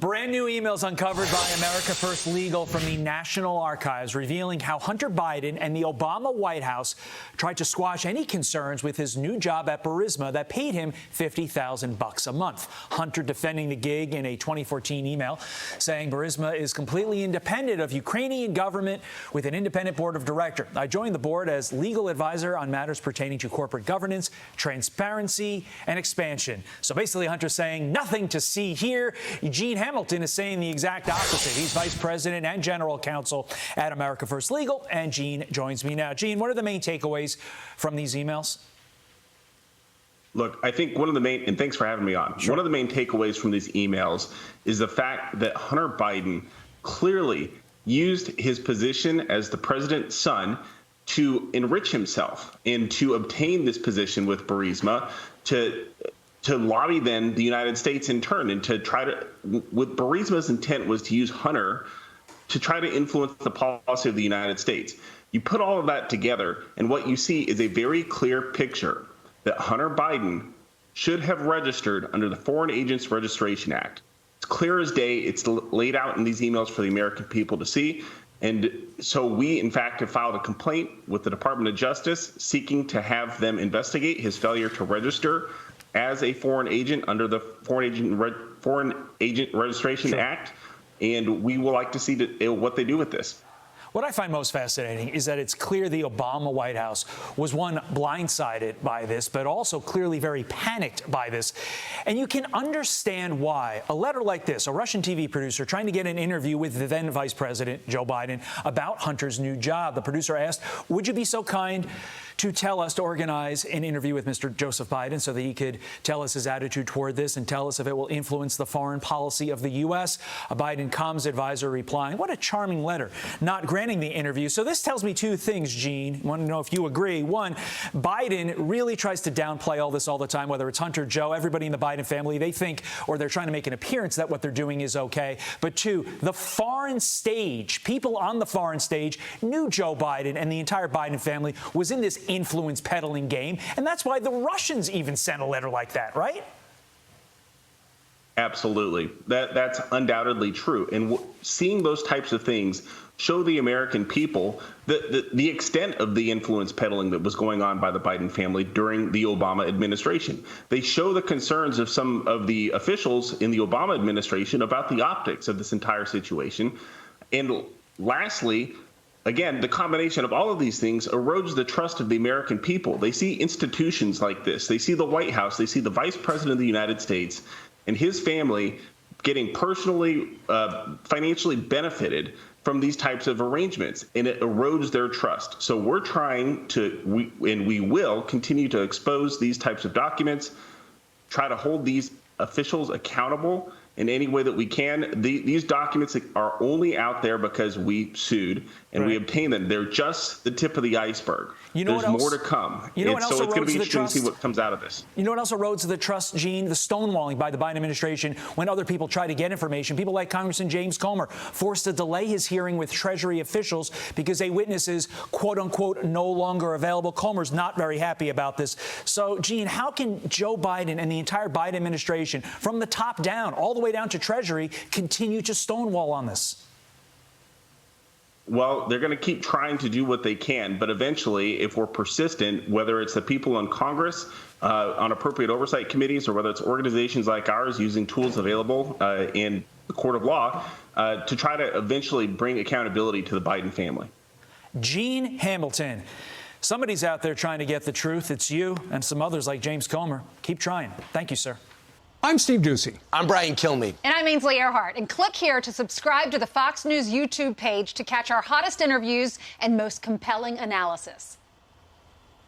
Brand new emails uncovered by America First Legal from the National Archives revealing how Hunter Biden and the Obama White House tried to squash any concerns with his new job at Burisma that paid him $50,000 a month. Hunter defending the gig in a 2014 email, saying Burisma is completely independent of Ukrainian government with an independent board of directors. I joined the board as legal advisor on matters pertaining to corporate governance, transparency, and expansion. So basically, Hunter's saying nothing to see here. Gene Hamilton is saying the exact opposite. He's vice president and general counsel at America First Legal, and Gene joins me now. Gene, what are the main takeaways from these emails? Look, I think one of the main, and thanks for having me on, one of the main takeaways from these emails is the fact that Hunter Biden clearly used his position as the president's son to enrich himself and to obtain this position with Burisma to lobby then the United States in turn, and to try to, with Burisma's intent was to use Hunter to try to influence the policy of the United States. You put all of that together, and what you see is a very clear picture that Hunter Biden should have registered under the Foreign Agents Registration Act. It's clear as day. It's laid out in these emails for the American people to see. And so we, in fact, have filed a complaint with the Department of Justice seeking to have them investigate his failure to register as a foreign agent under the Foreign Agent Registration Act, and we will like to see what they do with this. What I find most fascinating is that it's clear the Obama White House was, one, blindsided by this, but also clearly very panicked by this. And you can understand why. A letter like this, a Russian TV producer trying to get an interview with the then Vice President, Joe Biden, about Hunter's new job. The producer asked, would you be so kind to tell us to organize an interview with Mr. Joseph Biden so that he could tell us his attitude toward this and tell us if it will influence the foreign policy of the U.S.? A Biden comms advisor replying, what a charming letter, not granting the interview. So this tells me two things, Gene. I want to know if you agree. One, Biden really tries to downplay all this all the time, whether it's Hunter, Joe, everybody in the Biden family. They think, or they're trying to make an appearance that what they're doing is okay. But two, the foreign stage, people on the foreign stage knew Joe Biden and the entire Biden family was in this influence peddling game. And that's why the Russians even sent a letter like that, right? Absolutely. That's undoubtedly true. And seeing those types of things show the American people the extent of the influence peddling that was going on by the Biden family during the Obama administration. They show the concerns of some of the officials in the Obama administration about the optics of this entire situation. And lastly, again, the combination of all of these things erodes the trust of the American people. They see institutions like this. They see the White House. They see the Vice President of the United States and his family getting personally, financially benefited from these types of arrangements, and it erodes their trust. So we're trying to, and we will continue to expose these types of documents, try to hold these officials accountable in any way that we can. These documents are only out there because we sued and we obtained them. They're just the tip of the iceberg. There's more to come. You know what else so it's going to be interesting to see what comes out of this. You know what else erodes the trust, Gene? The stonewalling by the Biden administration when other people try to get information. People like Congressman James Comer forced to delay his hearing with Treasury officials because a witness is, quote unquote, no longer available. Comer's not very happy about this. So, Gene, how can Joe Biden and the entire Biden administration, from the top down, all the way down to Treasury, continue to stonewall on this? Well, they're going to keep trying to do what they can, but eventually, if we're persistent, whether it's the people in Congress, on appropriate oversight committees, or whether it's organizations like ours using tools available in the court of law, to try to eventually bring accountability to the Biden family. Gene Hamilton. Somebody's out there trying to get the truth. It's you and some others like James Comer. Keep trying. Thank you, sir. I'm Steve Doocy. I'm Brian Kilmeade. And I'm Ainsley Earhart. And click here to subscribe to the Fox News YouTube page to catch our hottest interviews and most compelling analysis.